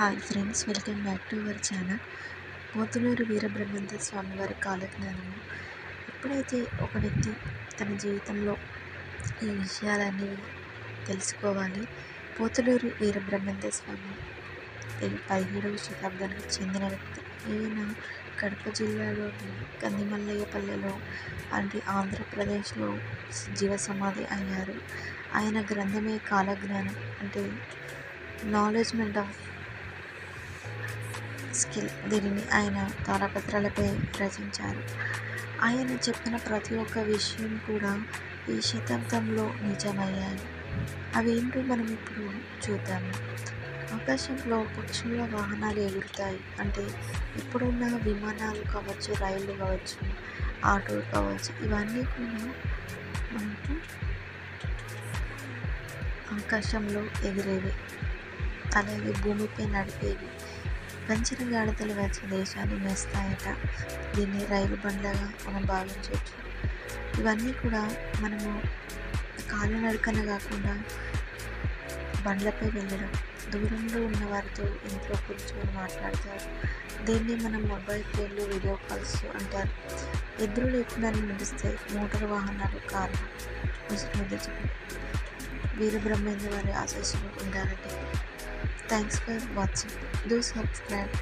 Hi friends, welcome back to our channel. Potuluri Veerabrahmendra Swamy వారి కాలజ్ఞానము. ఎప్పుడైతే ఒక వ్యక్తి తన జీవితంలో ఈ విషయాలన్నీ తెలుసుకోవాలి. పోతులూరి వీరబ్రహ్మేంద్ర స్వామి 17వ శతాబ్దానికి చెందిన వ్యక్తి. ఈయన కడప జిల్లాలోని కందిమల్లయ్యపల్లెలో అంటే ఆంధ్రప్రదేశ్లో జీవ సమాధి అయ్యారు. ఆయన గ్రంథమే కాలజ్ఞానం, అంటే నాలెడ్జ్మెంట్ ఆఫ్ స్కిల్. దీనిని ఆయన తాళపత్రాలపై రచించారు. ఆయన చెప్పిన ప్రతి ఒక్క విషయం కూడా ఈ శతాబ్దంలో నిజమయ్యాయి. అవేంటో మనం ఇప్పుడు చూద్దాము. ఆకాశంలో పక్షుల వాహనాలు ఎగురుతాయి. అంటే ఇప్పుడున్న విమానాలు కావచ్చు, రైళ్ళు కావచ్చు, ఆటో కావచ్చు, ఇవన్నీ కూడా మనకు ఆకాశంలో ఎగిరేవి. అలాగే భూమిపై నడిపేవి. పంచర గాడిదలు వచ్చి దేశాన్ని మేస్తాయట. దీన్ని రైలు బండ్లగా మనం భావించవచ్చు. ఇవన్నీ కూడా మనము కాలినడకన కాకుండా బండ్లపై వెళ్ళడం, దూరంలో ఉన్న వారితో ఇంట్లో కూర్చొని మాట్లాడతారు. దీన్ని మనం మొబైల్ ఫోన్లు, వీడియో కాల్స్ అంటారు. ఎదురు లేకుండా నడుస్తాయి మోటార్ వాహనాలు, కార్లు. వీరబ్రహ్మేంద్ర వారి ఆశీస్సులు ఉండాలండి. Thanks for watching. Do subscribe.